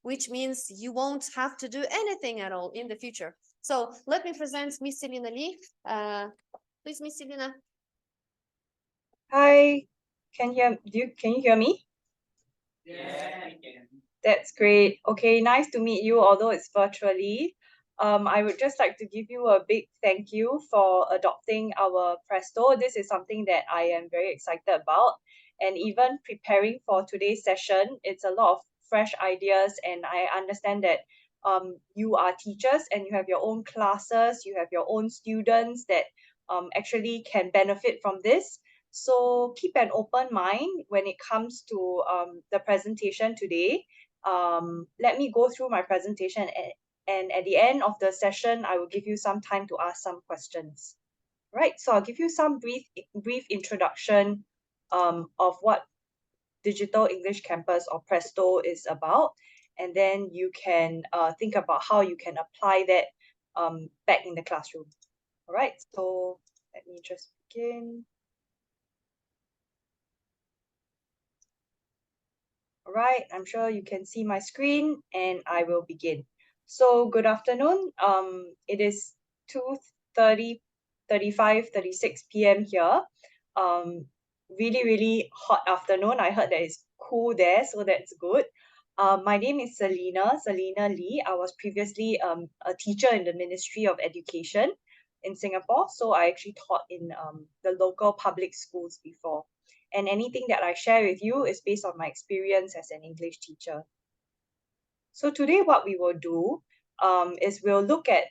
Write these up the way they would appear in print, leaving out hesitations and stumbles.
which means you won't have to do anything at all in the future. So let me present Miss Celina Lee. Please, Miss Celina. Hi, can you hear me? Yeah, I can. That's great. Okay, nice to meet you, although it's virtually. I would just like to give you a big thank you for adopting our Presto. This is something that I am very excited about. And even preparing for today's session, it's a lot of fresh ideas. And I understand that you are teachers and you have your own classes, you have your own students that actually can benefit from this. So keep an open mind when it comes to the presentation today. Let me go through my presentation, and at the end of the session, I will give you some time to ask some questions. Right, so I'll give you some brief introduction of what Digital English Campus or Presto is about, and then you can think about how you can apply that back in the classroom. All right, so let me just begin. All right, I'm sure you can see my screen and I will begin. So good afternoon. It is 2:30, 35, 36 p.m. here. Really hot afternoon. I heard that it's cool there, so that's good. My name is Celina Lee. I was previously a teacher in the Ministry of Education in Singapore. So I actually taught in the local public schools before. And anything that I share with you is based on my experience as an English teacher. So today what we will do is we'll look at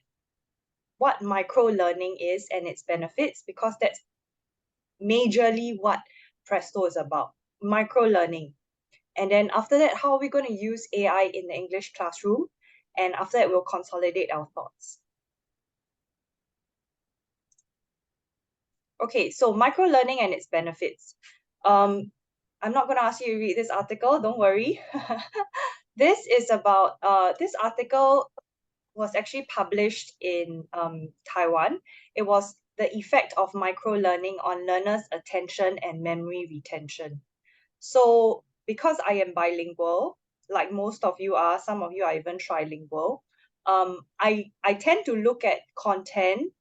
what micro-learning is and its benefits, because that's majorly what Presto is about, micro-learning. And then after that, how are we going to use AI in the English classroom? And after that, we'll consolidate our thoughts. Okay, so micro-learning and its benefits. I'm not going to ask you to read this article, don't worry. This is about, this article was actually published in Taiwan. It was the effect of micro-learning on learners' attention and memory retention. So because I am bilingual, like most of you are, some of you are even trilingual, I tend to look at content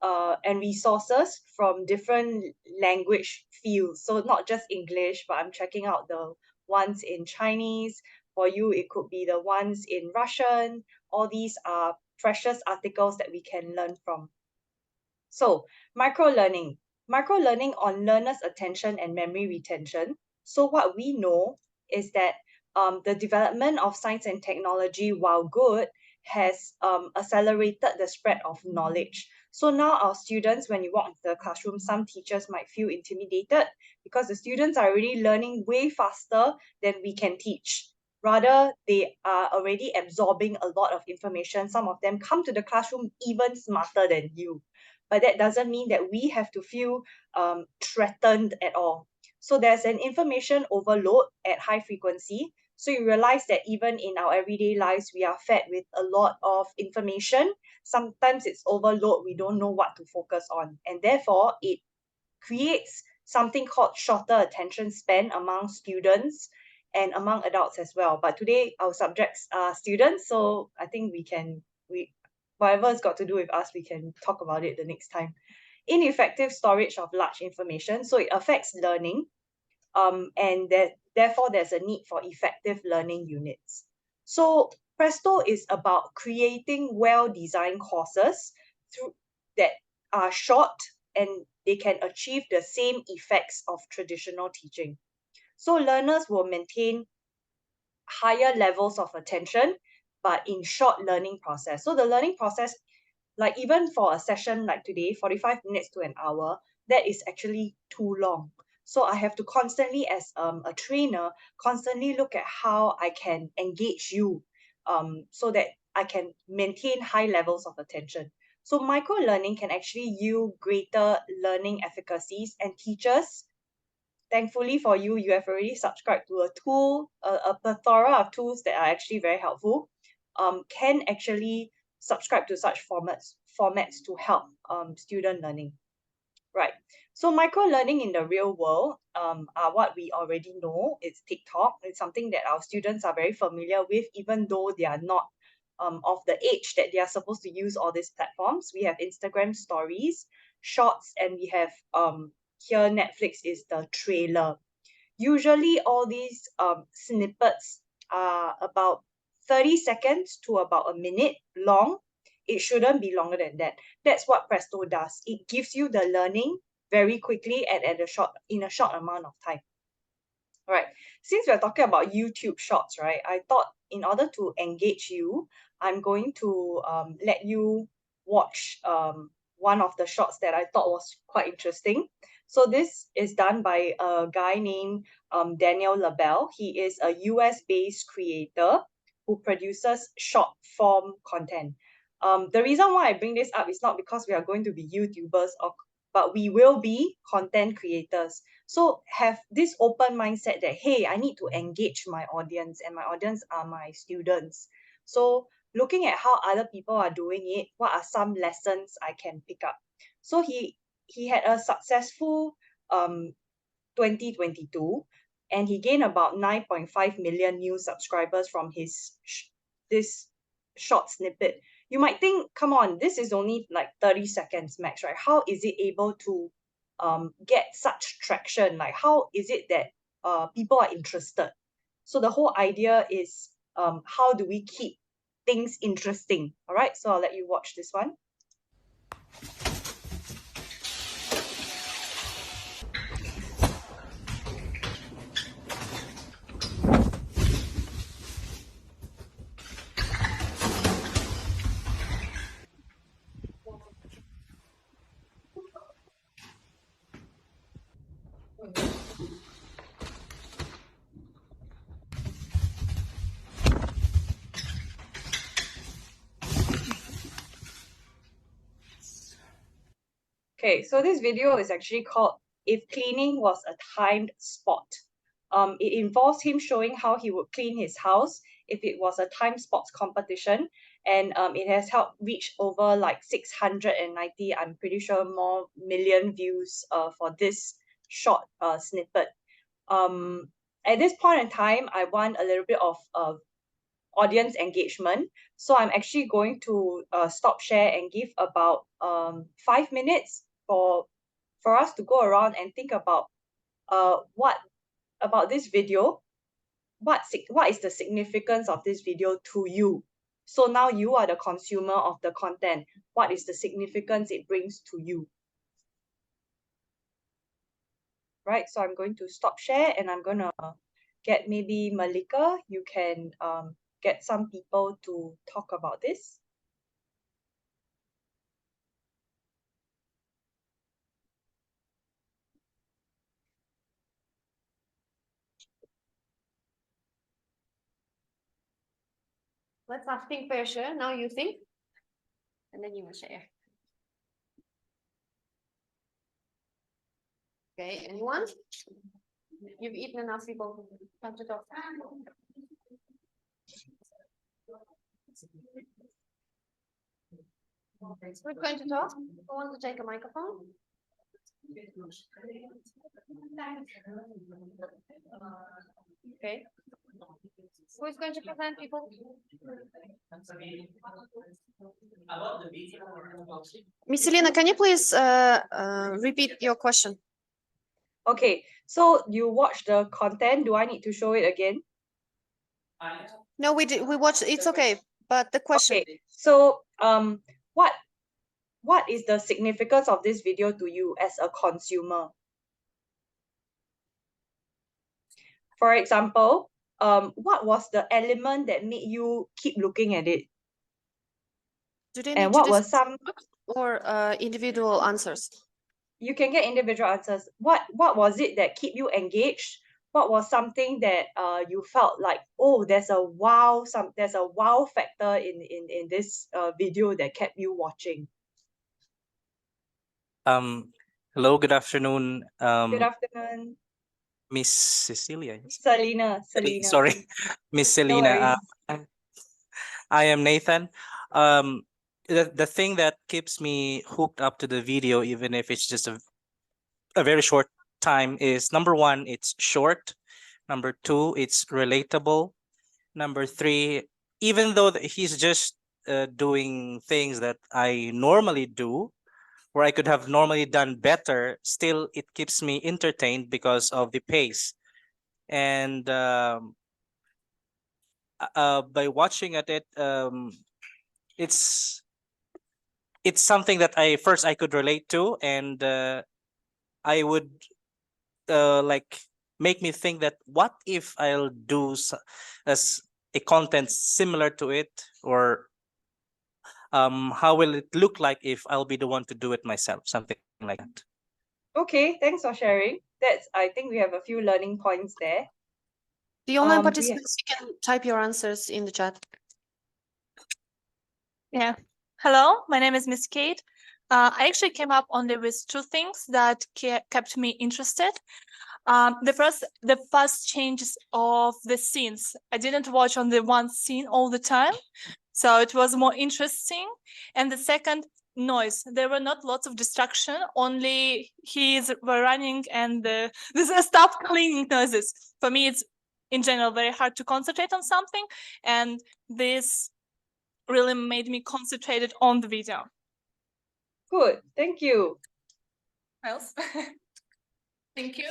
and resources from different language fields. So not just English, but I'm checking out the ones in Chinese. For you, it could be the ones in Russian. All these are precious articles that we can learn from. So micro-learning on learners' attention and memory retention. So what we know is that the development of science and technology, while good, has accelerated the spread of knowledge. So now our students, when you walk into the classroom, some teachers might feel intimidated because the students are already learning way faster than we can teach. Rather, they are already absorbing a lot of information. Some of them come to the classroom even smarter than you. But that doesn't mean that we have to feel threatened at all. So there's an information overload at high frequency. So you realize that even in our everyday lives, we are fed with a lot of information. Sometimes it's overload, we don't know what to focus on. And therefore, it creates something called shorter attention span among students and among adults as well. But today, our subjects are students, so I think whatever it's got to do with us, we can talk about it the next time. Ineffective storage of large information. So it affects learning. And therefore, there's a need for effective learning units. So Presto is about creating well-designed courses that are short and they can achieve the same effects of traditional teaching. So learners will maintain higher levels of attention, but in short learning process. So the learning process, like even for a session like today, 45 minutes to an hour, that is actually too long. So I have to constantly, as a trainer, constantly look at how I can engage you so that I can maintain high levels of attention. So micro-learning can actually yield greater learning efficacies, and teachers, thankfully for you, you have already subscribed to a tool, a plethora of tools that are actually very helpful, can actually subscribe to such formats to help student learning. Right. So micro-learning in the real world are what we already know. It's TikTok. It's something that our students are very familiar with, even though they are not of the age that they are supposed to use all these platforms. We have Instagram stories, shorts, and we have here Netflix is the trailer. Usually all these snippets are about 30 seconds to about a minute long. It shouldn't be longer than that. That's what Presto does. It gives you the learning very quickly and in a short amount of time. All right, since we're talking about YouTube shorts, right, I thought in order to engage you, I'm going to let you watch one of the shorts that I thought was quite interesting. So this is done by a guy named Daniel Labelle. He is a US-based creator who produces short form content. The reason why I bring this up is not because we are going to be YouTubers, but we will be content creators. So have this open mindset that, hey, I need to engage my audience, and my audience are my students. So looking at how other people are doing it, what are some lessons I can pick up? So he had a successful 2022, and he gained about 9.5 million new subscribers from this short snippet. You might think, come on, this is only like 30 seconds max, right? How is it able to get such traction? Like, how is it that people are interested? So the whole idea is how do we keep things interesting? All right, so I'll let you watch this one. Okay, so this video is actually called If Cleaning Was a Timed Sport. It involves him showing how he would clean his house if it was a time sports competition, and it has helped reach over like 690, I'm pretty sure more million views for this short snippet. At this point in time, I want a little bit of audience engagement. So I'm actually going to stop share and give about 5 minutes for us to go around and think about what about this video, what is the significance of this video to you. So now you are the consumer of the content. What is the significance it brings to you? Right, so I'm going to stop share and I'm going to get maybe Malika, you can get some people to talk about this. Let's have think fair share. Now you think, and then you will share. Okay, anyone? You've eaten enough, people. Time to talk. We're going to talk. Who wants to take a microphone? Okay. Who is going to present, people? Miss Celina, can you please repeat your question? Okay, so you watch the content. Do I need to show it again? No, we did. We watched. It's okay. But the question. Okay, so what is the significance of this video to you as a consumer? For example, what was the element that made you keep looking at it? Do they And need what to was some or individual answers? You can get individual answers. What was it that keep you engaged? What was something that you felt like, oh, there's a wow factor in this video that kept you watching? Hello, good afternoon. Good afternoon, Miss Cecilia. Celina. Sorry, Miss No Celina. worries. I am Nathan. The thing that keeps me hooked up to the video, even if it's just a very short time is number one, it's short. Number two, it's relatable. Number three, even though he's just doing things that I normally do, where I could have normally done better, still it keeps me entertained because of the pace. And by watching at it, it's something that I could relate to, and I would like make me think that what if I'll do as a content similar to it, or how will it look like if I'll be the one to do it myself, something like that. Okay, thanks for sharing. I think we have a few learning points there. The online we- participants, you can type your answers in the chat. Yeah. Hello, my name is Miss Kate. I actually came up only with two things that kept me interested. The first changes of the scenes. I didn't watch on the one scene all the time, so it was more interesting. And the second, noise. There were not lots of distraction, only were running and there's stop cleaning noises. For me, it's in general very hard to concentrate on something, and this really made me concentrated on the video. Good, thank you. Else? Thank you.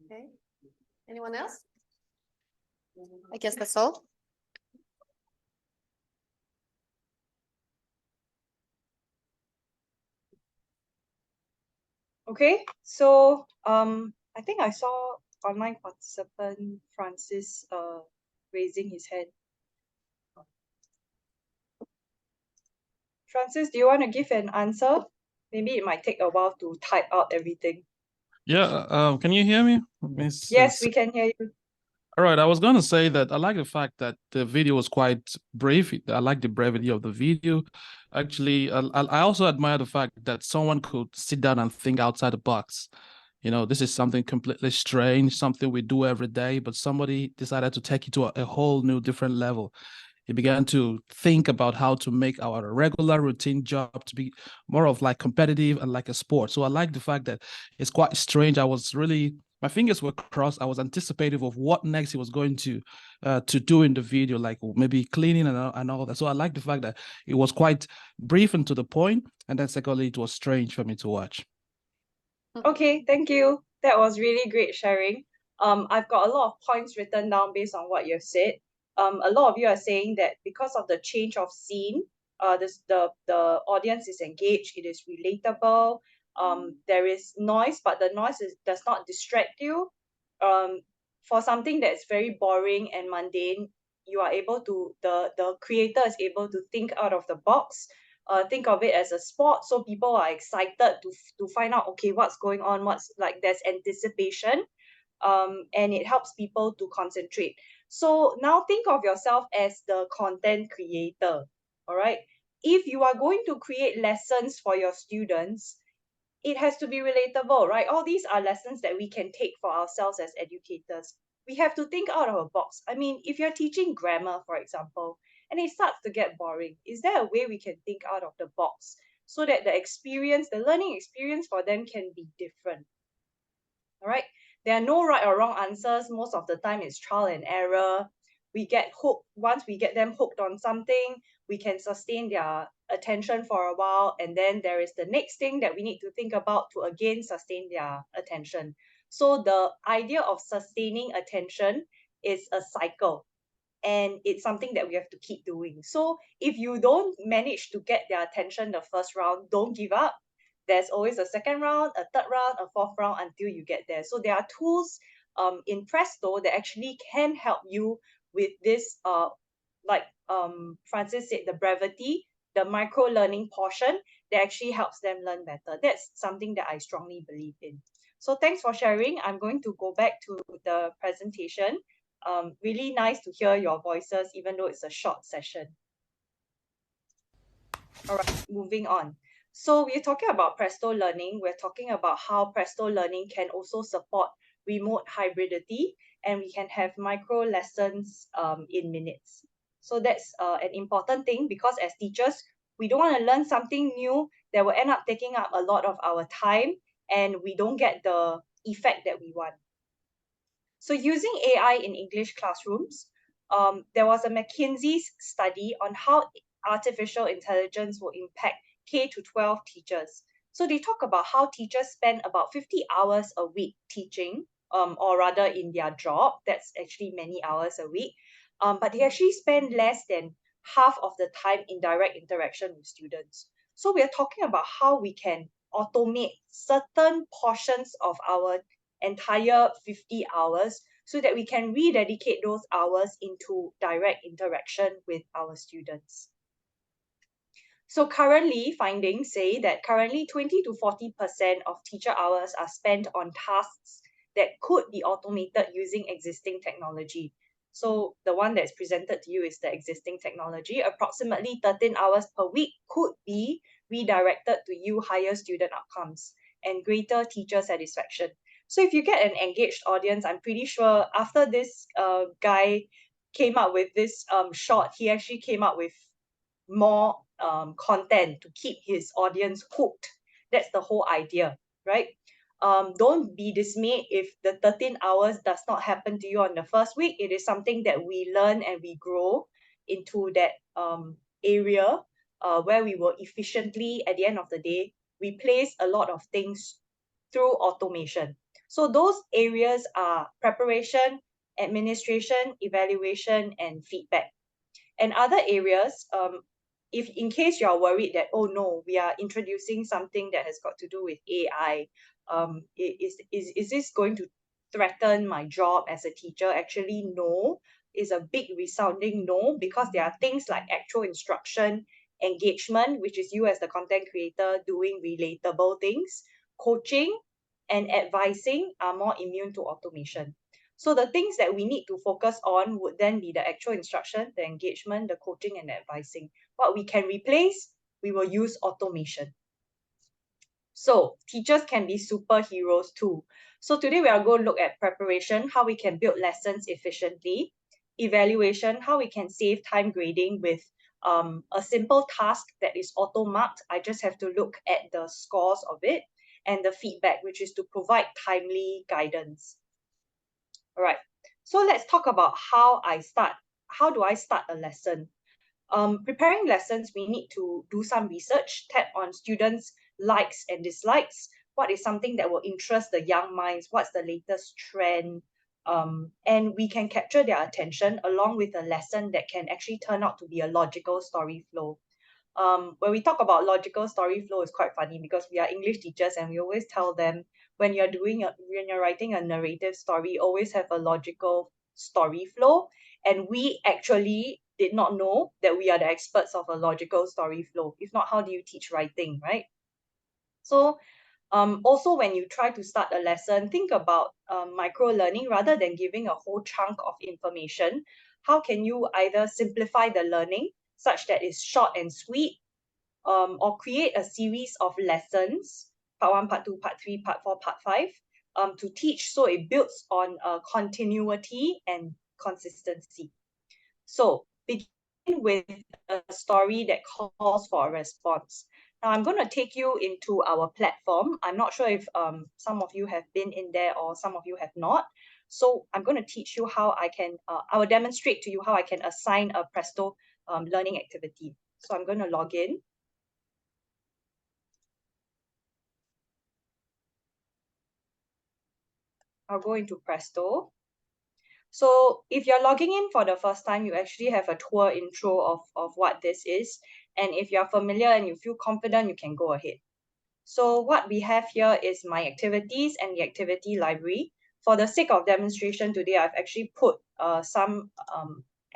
Okay. Anyone else? I guess that's all. Okay, so I think I saw online participant Francis raising his hand. Francis, do you want to give an answer? Maybe it might take a while to type out everything. Yeah, can you hear me? Yes, we can hear you. All right, I was going to say that I like the fact that the video was quite brief. I like the brevity of the video. Actually, I also admire the fact that someone could sit down and think outside the box. You know, this is something completely strange, something we do every day, but somebody decided to take it to a whole new different level. He began to think about how to make our regular routine job to be more of like competitive and like a sport. So I like the fact that it's quite strange. My fingers were crossed. I was anticipative of what next he was going to do in the video, like maybe cleaning and all that. So I like the fact that it was quite brief and to the point. And then secondly, it was strange for me to watch. Okay, thank you. That was really great sharing. I've got a lot of points written down based on what you've said. A lot of you are saying that because of the change of scene, the audience is engaged, it is relatable. There is noise, but the noise does not distract you. For something that's very boring and mundane, you are able to the creator is able to think out of the box. Think of it as a sport, so people are excited to find out, okay, what's going on, there's anticipation, and it helps people to concentrate. So now think of yourself as the content creator. All right, if you are going to create lessons for your students, it has to be relatable, right? All these are lessons that we can take for ourselves as educators. We have to think out of a box. I mean, if you're teaching grammar, for example, and it starts to get boring, is there a way we can think out of the box so that the learning experience for them can be different? All right, there are no right or wrong answers. Most of the time it's trial and error. We get hooked. Once we get them hooked on something, we can sustain their attention for a while, and then there is the next thing that we need to think about to again sustain their attention. So the idea of sustaining attention is a cycle, and it's something that we have to keep doing. So if you don't manage to get their attention the first round, don't give up. There's always a second round, a third round, a fourth round until you get there. So there are tools in Presto that actually can help you with this, like Francis said, the brevity, the micro learning portion that actually helps them learn better. That's something that I strongly believe in. So thanks for sharing. I'm going to go back to the presentation. Really nice to hear your voices, even though it's a short session. All right, moving on. So we're talking about Presto learning. We're talking about how Presto learning can also support remote hybridity, and we can have micro lessons in minutes. So that's an important thing, because as teachers, We don't want to learn something new that will end up taking up a lot of our time and we don't get the effect that we want. So using AI in English classrooms, there was a McKinsey's study on how artificial intelligence will impact K-12 teachers. So they talk about how teachers spend about 50 hours a week teaching, or rather in their job. That's actually many hours a week. But they actually spend less than half of the time in direct interaction with students. So we are talking about how we can automate certain portions of our entire 50 hours so that we can rededicate those hours into direct interaction with our students. So currently, findings say that currently 20 to 40% of teacher hours are spent on tasks that could be automated using existing technology. So the one that's presented to you is the existing technology. Approximately 13 hours per week could be redirected to yield higher student outcomes and greater teacher satisfaction. So if you get an engaged audience, I'm pretty sure after this guy came up with this short, he actually came up with more content to keep his audience hooked. That's the whole idea, right? Don't be dismayed if the 13 hours does not happen to you on the first week. It is something that we learn and we grow into that area where we will efficiently, at the end of the day, replace a lot of things through automation. So those areas are preparation, administration, evaluation, and feedback. And other areas, if in case you are worried that, oh no, we are introducing something that has got to do with AI, is this going to threaten my job as a teacher? Actually, no, is a big resounding no, because there are things like actual instruction, engagement, which is you as the content creator doing relatable things, coaching and advising are more immune to automation. So the things that we need to focus on would then be the actual instruction, the engagement, the coaching, and the advising. What we can replace, we will use automation. So teachers can be superheroes too. So today we are going to look at preparation, how we can build lessons efficiently, evaluation, how we can save time grading with a simple task that is auto-marked. I just have to look at the scores of it, and the feedback, which is to provide timely guidance. All right, so let's talk about how do I start a lesson? Preparing lessons, we need to do some research, tap on students' likes and dislikes. What is something that will interest the young minds? What's the latest trend? And we can capture their attention along with a lesson that can actually turn out to be a logical story flow. When we talk about logical story flow, it's quite funny because we are English teachers and we always tell them when you're writing a narrative story, always have a logical story flow. And we actually did not know that we are the experts of a logical story flow. If not, how do you teach writing, right? So also when you try to start a lesson, think about micro-learning rather than giving a whole chunk of information. How can you either simplify the learning such that it's short and sweet, or create a series of lessons, part 1, part 2, part 3, part 4, part 5, to teach so it builds on continuity and consistency. So begin with a story that calls for a response. Now I'm going to take you into our platform. I'm not sure if some of you have been in there or some of you have not. So I'm going to teach you how I will demonstrate to you how I can assign a Presto learning activity. So I'm going to log in. I'll go into Presto. So if you're logging in for the first time, you actually have a tour intro of what this is. And if you're familiar and you feel confident, you can go ahead. So what we have here is my activities and the activity library. For the sake of demonstration today, I've actually put some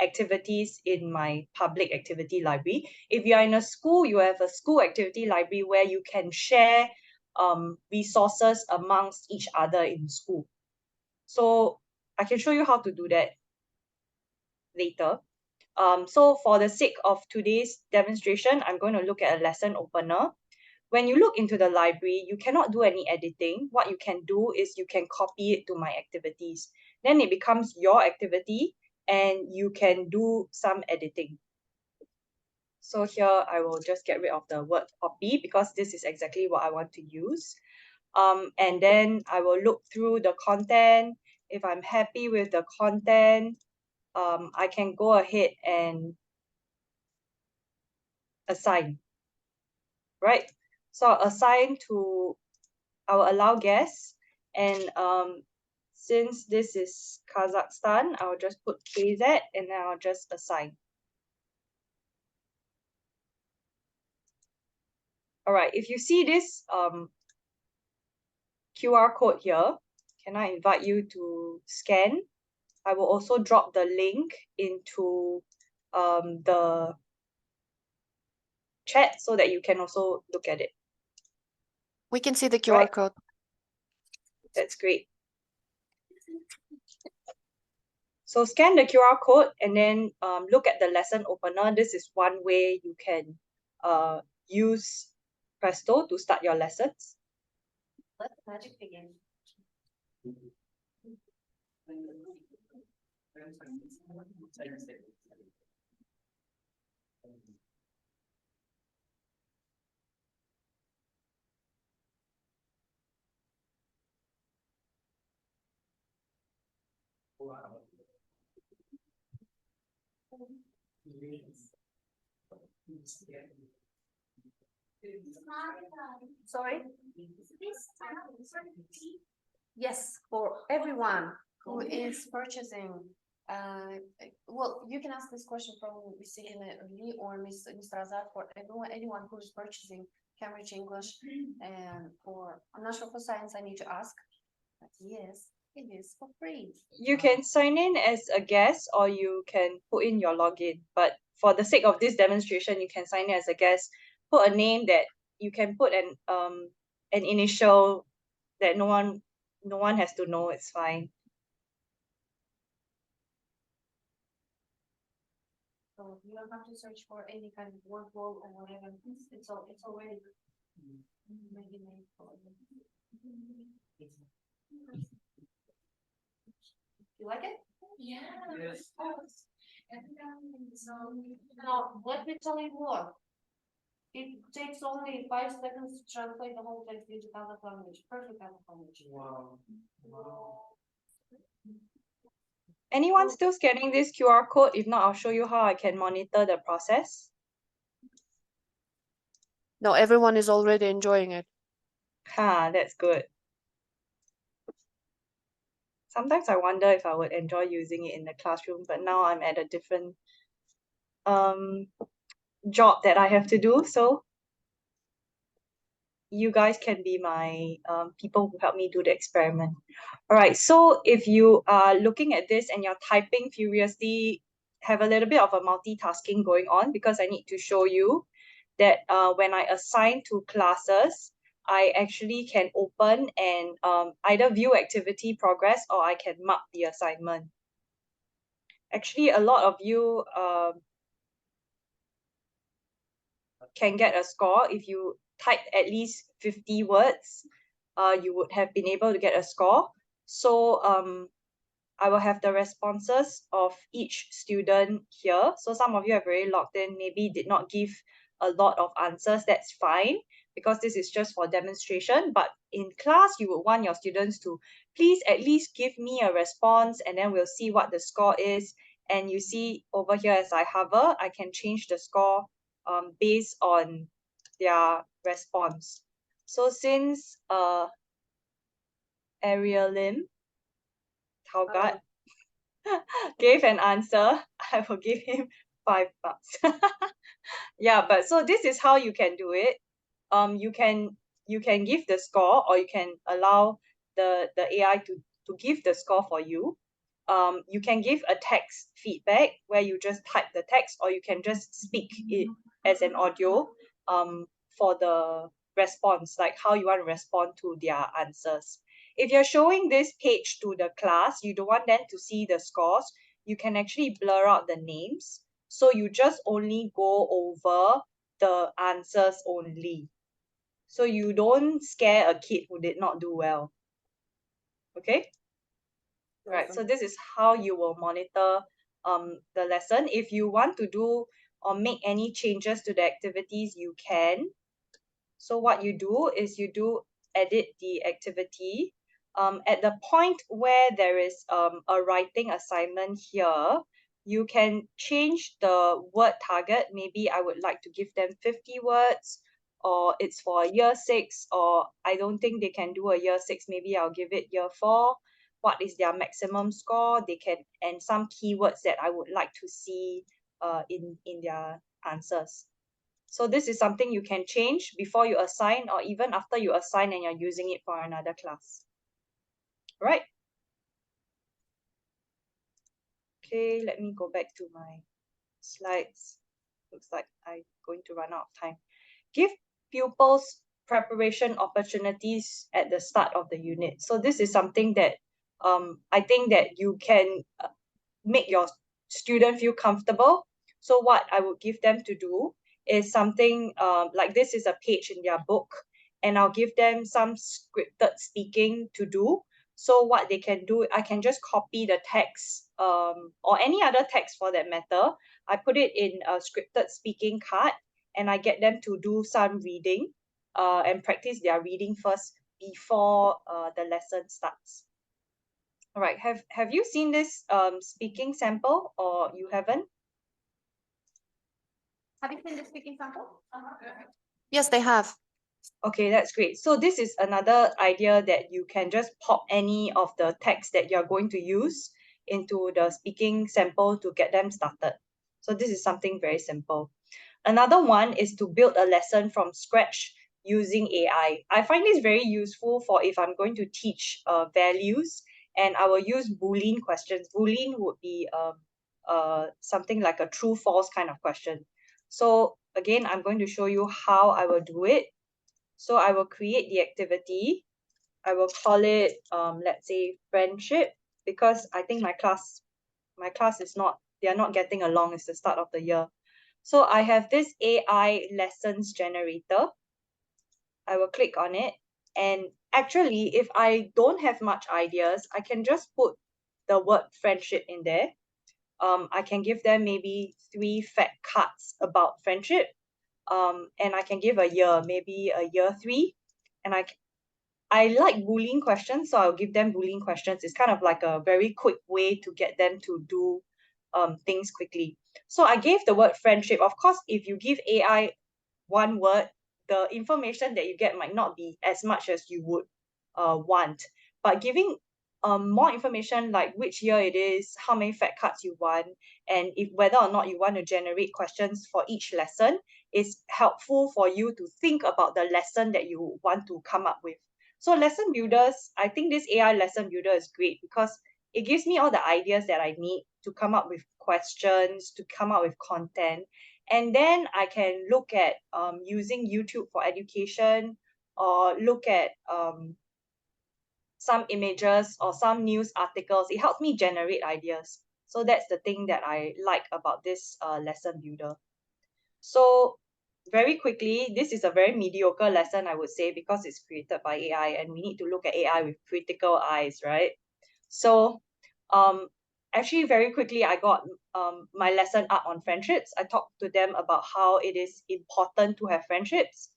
activities in my public activity library. If you are in a school, you have a school activity library where you can share resources amongst each other in school. So I can show you how to do that later. So for the sake of today's demonstration, I'm going to look at a lesson opener. When you look into the library, you cannot do any editing. What you can do is you can copy it to my activities. Then it becomes your activity and you can do some editing. So here I will just get rid of the word copy because this is exactly what I want to use. And then I will look through the content. If I'm happy with the content, I can go ahead and assign, right? So I'll assign to, I will allow guests, and since this is Kazakhstan, I'll just put KZ and then I'll just assign. All right, if you see this QR code here, can I invite you to scan? I will also drop the link into the chat so that you can also look at it. We can see the QR Right. code. That's great. So scan the QR code and then look at the lesson opener. This is one way you can use Presto to start your lessons. Let the magic begin. Sorry? Yes, for everyone who is purchasing. Well, you can ask this question from Ms. Celina or Ms. Razak, for anyone who is purchasing Cambridge English, and for, I'm not sure for science I need to ask, but yes, it is for free. You can sign in as a guest or you can put in your login. But for the sake of this demonstration, you can sign in as a guest. Put a name that you can put an initial that no one has to know. It's fine. So you don't have to search for any kind of word wall or whatever. It's already maybe made for you. You like it? Yeah. Yes. So now let me tell you more. It takes only 5 seconds to translate the whole text into Kazakh language. Perfect Kazakh language. Wow. Anyone still scanning this QR code? If not, I'll show you how I can monitor the process. No, everyone is already enjoying it. That's good. Sometimes I wonder if I would enjoy using it in the classroom, but now I'm at a different job that I have to do. So you guys can be my people who help me do the experiment. All right, so if you are looking at this and you're typing furiously, have a little bit of a multitasking going on, because I need to show you that when I assign to classes, I actually can open and either view activity progress or I can mark the assignment. Actually, a lot of you can get a score if you type at least 50 words. You would have been able to get a score. So I will have the responses of each student here. So some of you have already logged in, maybe did not give a lot of answers. That's fine, because this is just for demonstration. But in class, you would want your students to please at least give me a response, and then we'll see what the score is. And you see over here, as I hover, I can change the score based on their response. So since Ariel Lim Taugat gave an answer, I will give him $5. Yeah, but so this is how you can do it. You can give the score, or you can allow the AI to give the score for you. You can give a text feedback where you just type the text, or you can just speak it as an audio for the response, like how you want to respond to their answers. If you're showing this page to the class, you don't want them to see the scores, you can actually blur out the names. So you just only go over the answers only. So you don't scare a kid who did not do well. Okay? Right, so this is how you will monitor the lesson. If you want to do or make any changes to the activities, you can. So what you do is you do edit the activity. At the point where there is a writing assignment here, you can change the word target. Maybe I would like to give them 50 words, or it's for year 6, or I don't think they can do a year 6, maybe I'll give it year 4. What is their maximum score? They can, and some keywords that I would like to see in their answers. So this is something you can change before you assign, or even after you assign and you're using it for another class. Right? Okay, let me go back to my slides. Looks like I'm going to run out of time. Give pupils preparation opportunities at the start of the unit. So this is something that I think that you can make your student feel comfortable. So what I would give them to do is something like this is a page in their book, and I'll give them some scripted speaking to do. So what they can do, I can just copy the text or any other text for that matter. I put it in a scripted speaking card, and I get them to do some reading and practice their reading first before the lesson starts. All right, have you seen this speaking sample, or you haven't? Have you seen the speaking sample? Yes, they have. Okay, that's great. So this is another idea that you can just pop any of the text that you're going to use into the speaking sample to get them started. So this is something very simple. Another one is to build a lesson from scratch using AI. I find this very useful for if I'm going to teach values, and I will use Boolean questions. Boolean would be something like a true false kind of question. So again, I'm going to show you how I will do it. So I will create the activity. I will call it, let's say, friendship, because I think my class is not, they are not getting along. It's the start of the year. So I have this AI lessons generator. I will click on it. And actually, if I don't have much ideas, I can just put the word friendship in there. I can give them maybe 3 fact cards about friendship. And I can give a year, maybe a year 3. And I like Boolean questions, so I'll give them Boolean questions. It's kind of like a very quick way to get them to do things quickly. So I gave the word friendship. Of course, if you give AI one word, the information that you get might not be as much as you would want. But giving more information, like which year it is, how many fact cards you want, and if whether or not you want to generate questions for each lesson, is helpful for you to think about the lesson that you want to come up with. So lesson builders, I think this AI lesson builder is great because it gives me all the ideas that I need to come up with questions, to come up with content. And then I can look at using YouTube for education, or look at some images or some news articles. It helps me generate ideas. So that's the thing that I like about this lesson builder. So very quickly, this is a very mediocre lesson, I would say, because it's created by AI, and we need to look at AI with critical eyes, right? So actually very quickly, I got my lesson up on friendships. I talked to them about how it is important to have friendships,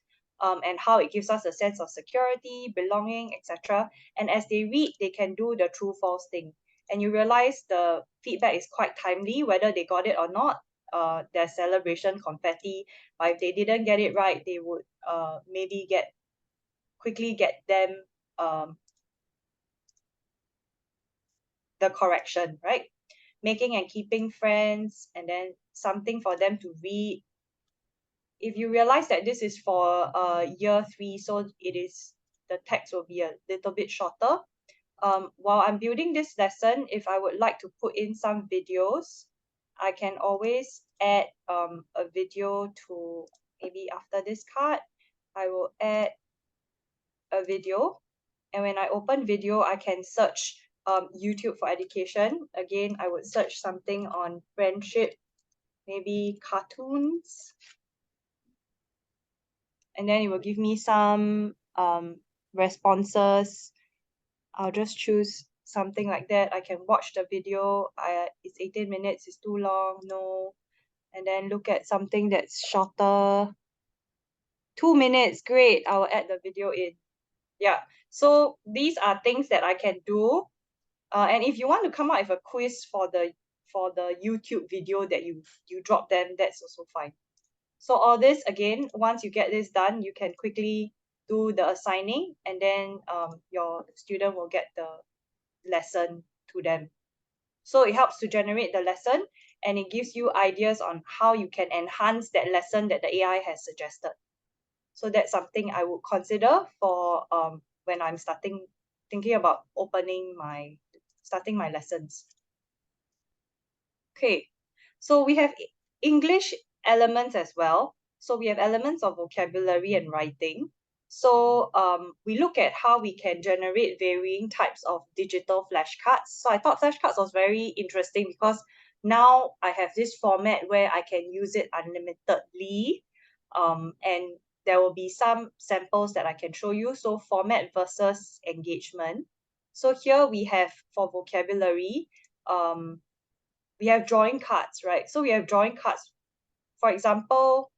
and how it gives us a sense of security, belonging, etc. And as they read, they can do the true false thing. And you realize the feedback is quite timely, whether they got it or not. Their celebration confetti, but if they didn't get it right, they would maybe quickly get them the correction, right? Making and keeping friends, and then something for them to read. If you realize that this is for year 3, so the text will be a little bit shorter. While I'm building this lesson, if I would like to put in some videos, I can always add a video to, maybe after this card, I will add a video. And when I open video, I can search YouTube for education. Again, I would search something on friendship, maybe cartoons. And then it will give me some responses. I'll just choose something like that. I can watch the video. It's 18 minutes, it's too long, no. and then look at something that's shorter. 2 minutes, great. I will add the video in. Yeah, so these are things that I can do. And if you want to come up with a quiz for the YouTube video that you drop them, that's also fine. So all this, again, once you get this done, you can quickly do the assigning, and then your student will get the lesson to them. So it helps to generate the lesson, and it gives you ideas on how you can enhance that lesson that the AI has suggested. So that's something I would consider for when I'm thinking about starting my lessons. Okay, so we have English elements as well. So we have elements of vocabulary and writing. So we look at how we can generate varying types of digital flashcards. So I thought flashcards was very interesting because now I have this format where I can use it unlimitedly. And there will be some samples that I can show you. So format versus engagement. So here we have, for vocabulary, we have drawing cards, right? So we have drawing cards. For example,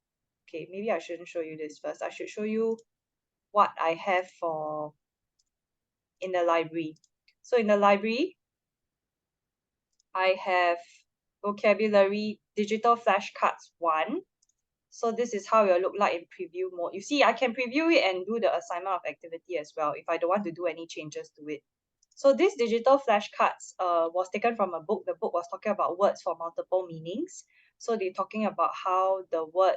okay, maybe I shouldn't show you this first. I should show you what I have in the library. So in the library, I have vocabulary digital flashcards 1. So this is how it will look like in preview mode. You see, I can preview it and do the assignment of activity as well if I don't want to do any changes to it. So this digital flashcards was taken from a book. The book was talking about words for multiple meanings. So they're talking about how the word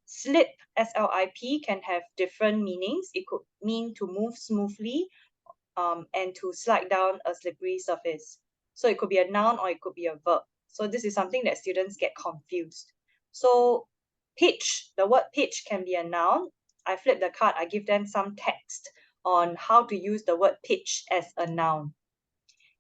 slip, S-L-I-P, can have different meanings. It could mean to move smoothly and to slide down a slippery surface. So it could be a noun or it could be a verb. So this is something that students get confused. So pitch, the word pitch can be a noun. I flip the card, I give them some text on how to use the word pitch as a noun.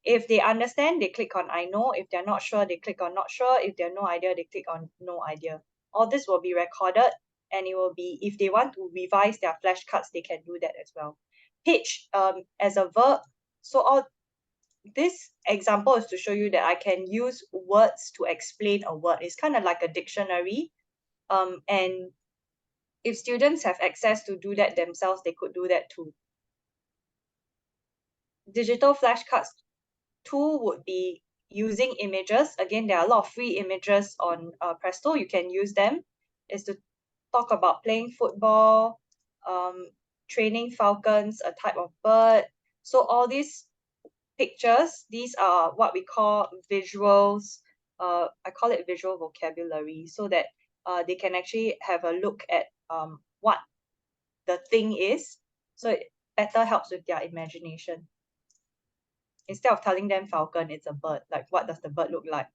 If they understand, they click on I know. If they're not sure, they click on not sure. If they have no idea, they click on no idea. All this will be recorded, and it will be, if they want to revise their flashcards, they can do that as well. Pitch as a verb. So all this example is to show you that I can use words to explain a word. It's kind of like a dictionary. And if students have access to do that themselves, they could do that too. Digital flashcards 2 would be using images. Again, there are a lot of free images on Presto. You can use them. Is to talk about playing football, training falcons, a type of bird. So all these pictures, these are what we call visuals. I call it visual vocabulary, so that they can actually have a look at what the thing is. So it better helps with their imagination. Instead of telling them falcon, it's a bird. Like, what does the bird look like?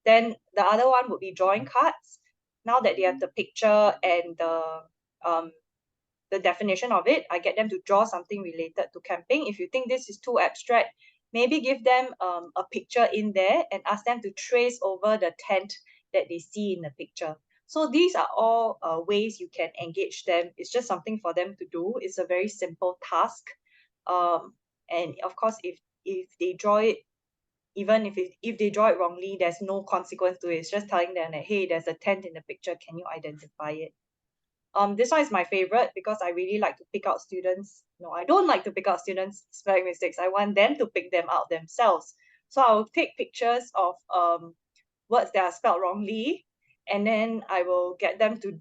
Then the other one would be drawing cards. Now that they have the picture and the definition of it, I get them to draw something related to camping. If you think this is too abstract, maybe give them a picture in there and ask them to trace over the tent that they see in the picture. So these are all ways you can engage them. It's just something for them to do. It's a very simple task. And of course, if they draw it, even if they draw it wrongly, there's no consequence to it. It's just telling them that, hey, there's a tent in the picture. Can you identify it? This one is my favorite because I really like to pick out students. No, I don't like to pick out students' spelling mistakes. I want them to pick them out themselves. So I will take pictures of words that are spelled wrongly, and then I will get them to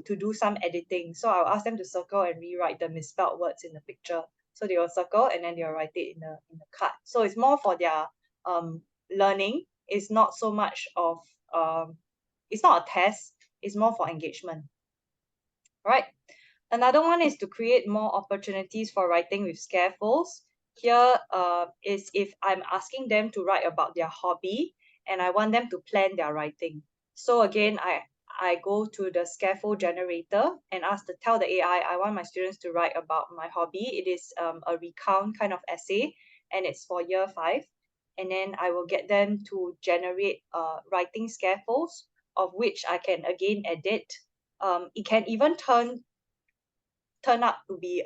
do some editing. So I'll ask them to circle and rewrite the misspelled words in the picture. So they will circle and then they'll write it in the card. So it's more for their learning. It's not so much of it's not a test. It's more for engagement. Right. Another one is to create more opportunities for writing with scaffolds. Here is if I'm asking them to write about their hobby and I want them to plan their writing. So again, I go to the scaffold generator and tell the AI, I want my students to write about my hobby. It is a recount kind of essay, and it's for year 5. And then I will get them to generate writing scaffolds, of which I can again edit. It can even turn out to be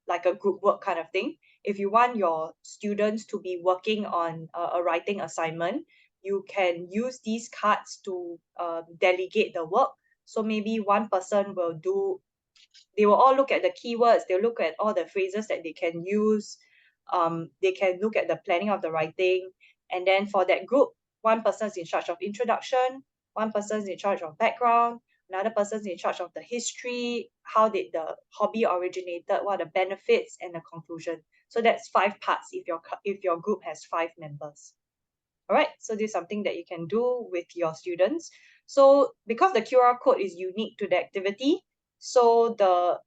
like a group work kind of thing. If you want your students to be working on a writing assignment, you can use these cards to delegate the work. So maybe one person will do, they will all look at the keywords, they'll look at all the phrases that they can use, they can look at the planning of the writing, and then for that group, one person is in charge of introduction, one person is in charge of background, another person is in charge of the history, how did the hobby originated, what are the benefits, and the conclusion. So that's 5 parts if your group has 5 members. All right, so this is something that you can do with your students. So because the QR code is unique to the activity, so the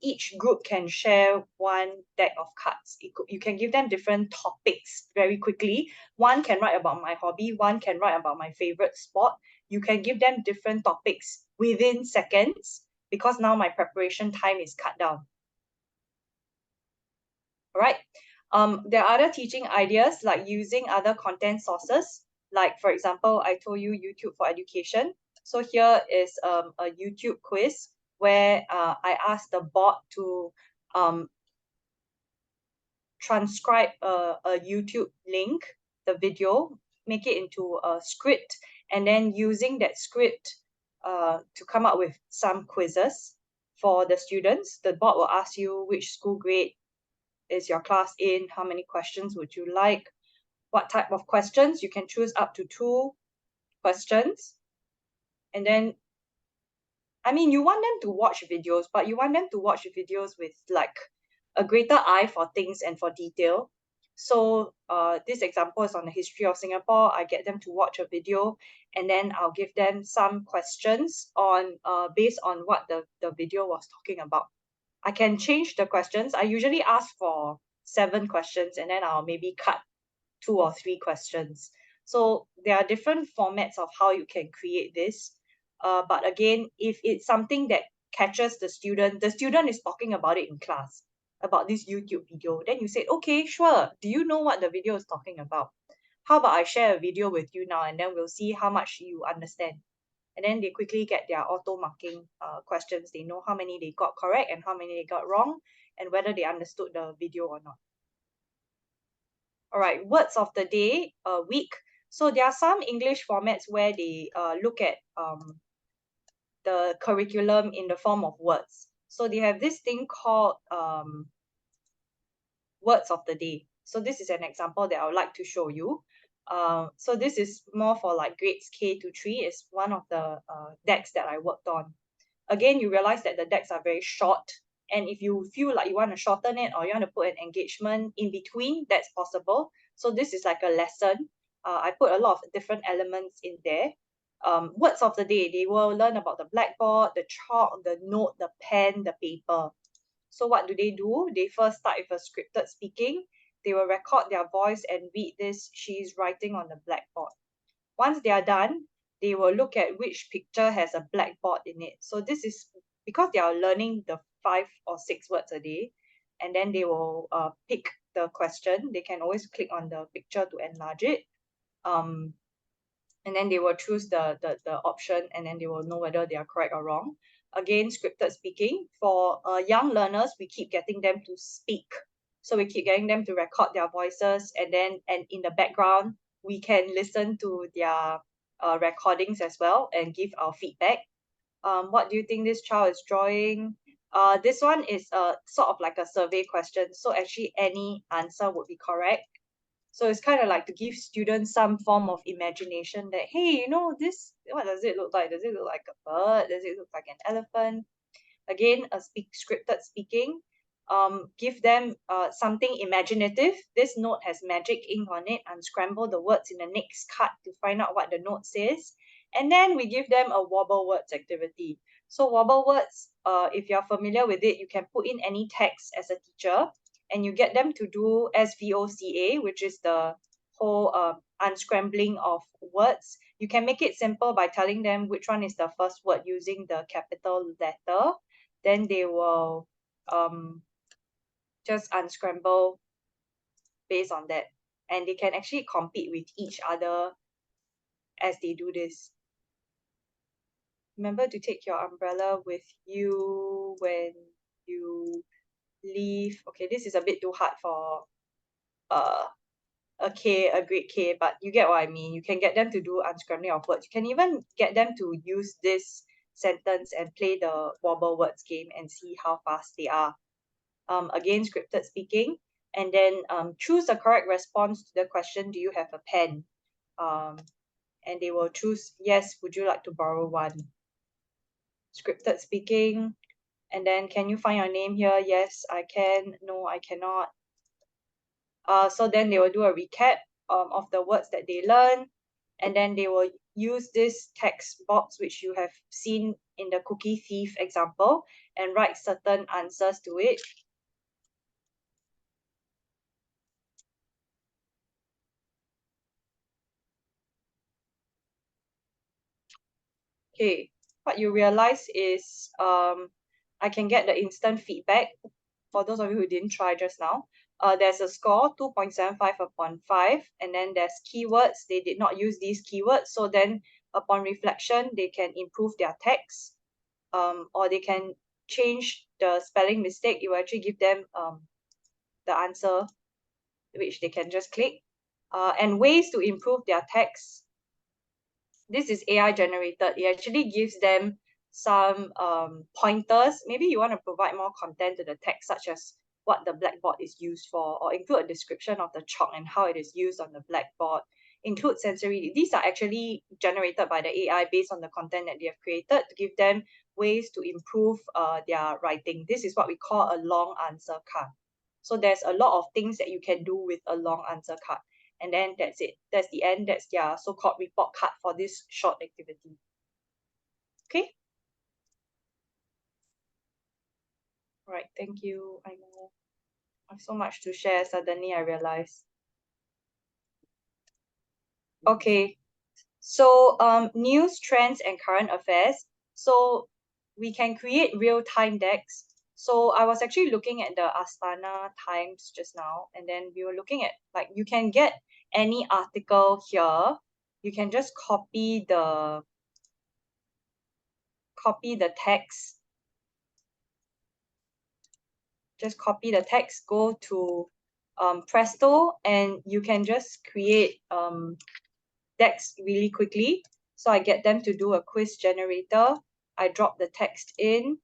each group can share one deck of cards. You can give them different topics very quickly. One can write about my hobby, one can write about my favorite sport. You can give them different topics within seconds because now my preparation time is cut down. All right. There are other teaching ideas like using other content sources. Like, for example, I told you YouTube for education. So here is a YouTube quiz where I asked the bot to transcribe a YouTube link, the video, make it into a script, and then using that script to come up with some quizzes for the students. The bot will ask you which school grade is your class in, how many questions would you like, what type of questions. You can choose up to 2 questions. And then, I mean, you want them to watch videos, but you want them to watch videos with like a greater eye for things and for detail. So this example is on the history of Singapore. I get them to watch a video and then I'll give them some questions on based on what the video was talking about. I can change the questions. I usually ask for 7 questions and then I'll maybe cut 2 or 3 questions. So there are different formats of how you can create this. But again, if it's something that catches the student is talking about it in class, about this YouTube video, then you say, okay, sure. Do you know what the video is talking about? How about I share a video with you now and then we'll see how much you understand. And then they quickly get their auto marking questions. They know how many they got correct and how many they got wrong and whether they understood the video or not. All right, words of the day, week. So there are some English formats where they look at the curriculum in the form of words. So they have this thing called words of the day. So this is an example that I would like to show you. So this is more for like grades K to 3. It's one of the decks that I worked on. Again, you realize that the decks are very short. And if you feel like you want to shorten it or you want to put an engagement in between, that's possible. So this is like a lesson. I put a lot of different elements in there. Words of the day, they will learn about the blackboard, the chalk, the note, the pen, the paper. So what do? They first start with a scripted speaking. They will record their voice and read this. She's writing on the blackboard. Once they are done, they will look at which picture has a blackboard in it. So this is because they are learning the 5 or 6 words a day, and then they will pick the question. They can always click on the picture to enlarge it. And then they will choose the option and then they will know whether they are correct or wrong. Again, scripted speaking. For young learners, we keep getting them to speak. So we keep getting them to record their voices and in the background, we can listen to their recordings as well and give our feedback. What do you think this child is drawing? This one is sort of like a survey question. So actually any answer would be correct. So it's kind of like to give students some form of imagination that, hey, you know, this, what does it look like? Does it look like a bird? Does it look like an elephant? Again, scripted speaking. Give them something imaginative. This note has magic ink on it. Unscramble the words in the next card to find out what the note says. And then we give them a wobble words activity. So wobble words, if you're familiar with it, you can put in any text as a teacher and you get them to do SVOCA, which is the whole unscrambling of words. You can make it simple by telling them which one is the first word using the capital letter. Then they will just unscramble based on that. And they can actually compete with each other as they do this. Remember to take your umbrella with you when you leave. Okay, this is a bit too hard for a K, a grade K, but you get what I mean. You can get them to do unscrambling of words. You can even get them to use this sentence and play the wobble words game and see how fast they are. Again, scripted speaking, and then choose the correct response to the question, do you have a pen? And they will choose, yes, would you like to borrow one? Scripted speaking, and then can you find your name here? Yes, I can. No, I cannot. So then they will do a recap of the words that they learn, and then they will use this text box which you have seen in the cookie thief example and write certain answers to it. Okay, what you realize is I can get the instant feedback. For those of you who didn't try just now, there's a score 2.75 upon 5, and then there's keywords. They did not use these keywords, so then upon reflection, they can improve their text, or they can change the spelling mistake. It will actually give them the answer, which they can just click. And ways to improve their text. This is AI generated. It actually gives them some pointers. Maybe you want to provide more content to the text, such as what the blackboard is used for, or include a description of the chalk and how it is used on the blackboard. Include sensory. These are actually generated by the AI based on the content that they have created to give them ways to improve their writing. This is what we call a long answer card. So there's a lot of things that you can do with a long answer card. And then that's it. That's the end. That's their so-called report card for this short activity. Okay. All right. Thank you. I know I have so much to share. Suddenly I realized. Okay. So news, trends, and current affairs. So we can create real-time decks. So I was actually looking at the Astana Times just now, and then we were looking at, like, you can get any article here. You can just copy the text. Just copy the text, go to Presto, and you can just create decks really quickly. So I get them to do a quiz generator. I drop the text in.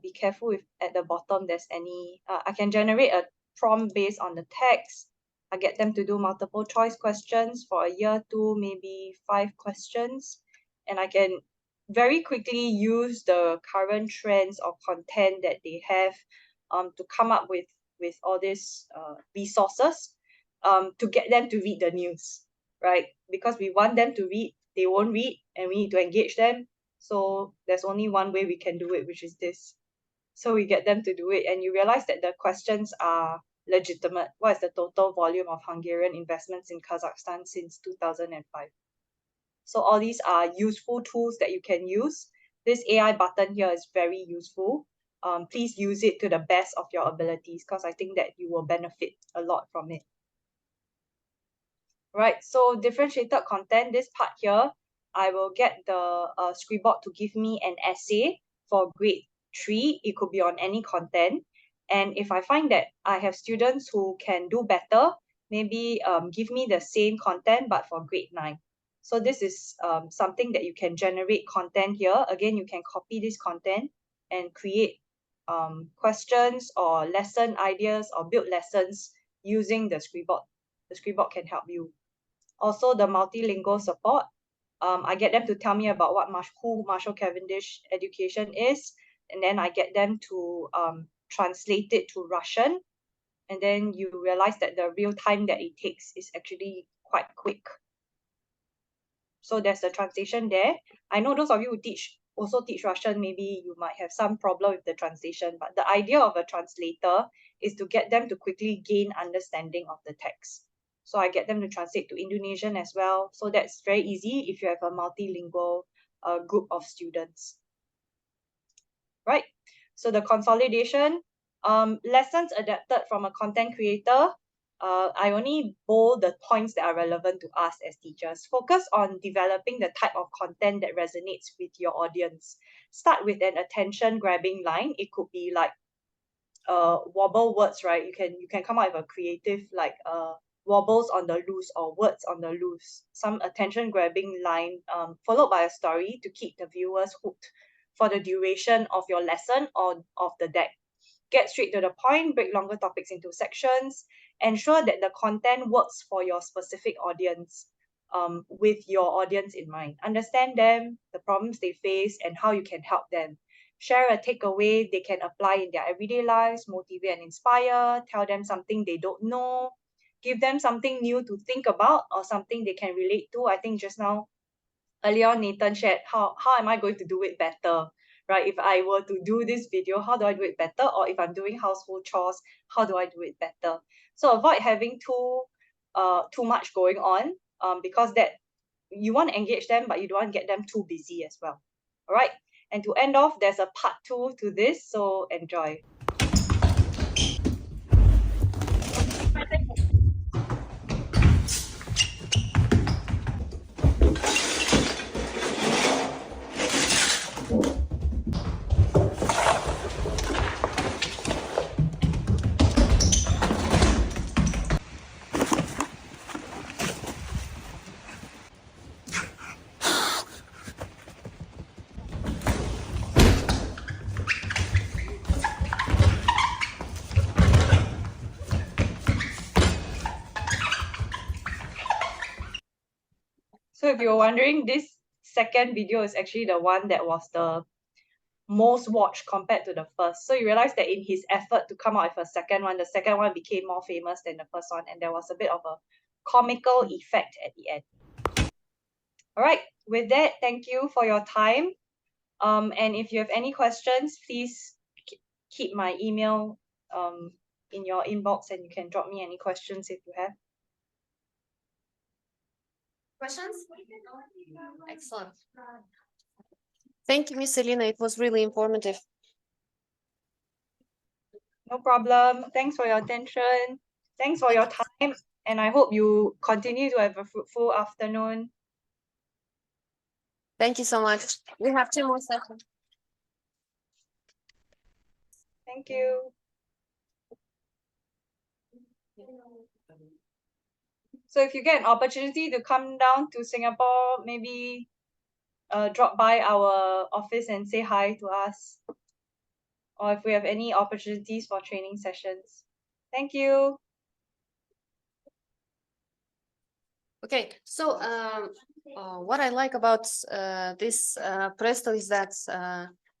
Be careful if at the bottom there's any, I can generate a prompt based on the text. I get them to do multiple choice questions for a year 2, maybe 5 questions. And I can very quickly use the current trends or content that they have to come up with all these resources to get them to read the news, right? Because we want them to read, they won't read, and we need to engage them. So there's only one way we can do it, which is this. So we get them to do it, and you realize that the questions are legitimate. What is the total volume of Hungarian investments in Kazakhstan since 2005? So all these are useful tools that you can use. This AI button here is very useful. Please use it to the best of your abilities, because I think that you will benefit a lot from it. Right, so differentiated content, this part here, I will get the Scribot to give me an essay for grade 3. It could be on any content. And if I find that I have students who can do better, maybe give me the same content but for grade 9. So this is something that you can generate content here. Again, you can copy this content and create questions or lesson ideas or build lessons using the Scribot. The Scribot can help you. Also, the multilingual support. I get them to tell me about who Marshall Cavendish education is, and then I get them to translate it to Russian, and then you realize that the real time that it takes is actually quite quick. So there's the translation there. I know those of you who also teach Russian, maybe you might have some problem with the translation, but the idea of a translator is to get them to quickly gain understanding of the text. So I get them to translate to Indonesian as well. So that's very easy if you have a multilingual group of students. Right? So the consolidation, lessons adapted from a content creator. I only bold the points that are relevant to us as teachers. Focus on developing the type of content that resonates with your audience. Start with an attention-grabbing line. It could be like wobble words, right? You can come up with a creative, like wobbles on the loose or words on the loose, some attention grabbing line followed by a story to keep the viewers hooked for the duration of your lesson or of the deck. Get straight to the point, break longer topics into sections, ensure that the content works for your specific audience, with your audience in mind. Understand them, the problems they face, and how you can help them. Share a takeaway they can apply in their everyday lives, motivate and inspire, tell them something they don't know, give them something new to think about or something they can relate to. I think just now, earlier Nathan shared how am I going to do it better, right? If I were to do this video, how do I do it better? Or if I'm doing household chores, how do I do it better? So avoid having too much going on, because that you want to engage them, but you don't want to get them too busy as well. All right. And to end off, there's a part 2 to this, so enjoy. So if you're wondering, this second video is actually the one that was the most watched compared to the first. So you realize that in his effort to come out with a second one, the second one became more famous than the first one, and there was a bit of a comical effect at the end. All right, with that, thank you for your time. And if you have any questions, please keep my email in your inbox, and you can drop me any questions if you have. Questions? Excellent. Thank you, Miss Celina. It was really informative. No problem. Thanks for your attention. Thanks for your time. And I hope you continue to have a fruitful afternoon. Thank you so much. We have 2 more sessions. Thank you. So if you get an opportunity to come down to Singapore, maybe drop by our office and say hi to us. Or if we have any opportunities for training sessions. Thank you. Okay, so what I like about this Presto is that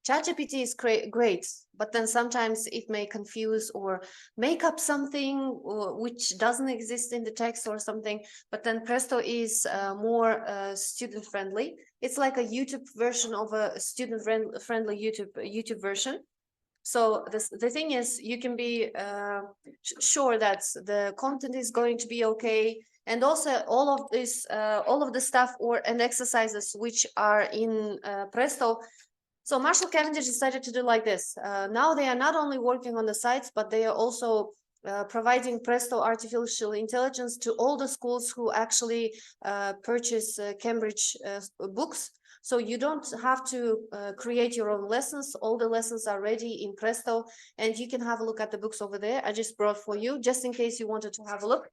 ChatGPT is great, but then sometimes it may confuse or make up something which doesn't exist in the text or something. But then Presto is more student friendly. It's like a YouTube version of a student friendly YouTube version. So the thing is, you can be sure that the content is going to be okay, and also all of the stuff and exercises which are in Presto. So Marshall Cavendish decided to do like this. Now they are not only working on the sites, but they are also providing Presto artificial intelligence to all the schools who actually purchase Cambridge books. So you don't have to create your own lessons. All the lessons are ready in Presto, and you can have a look at the books over there. I just brought for you, just in case you wanted to have a look.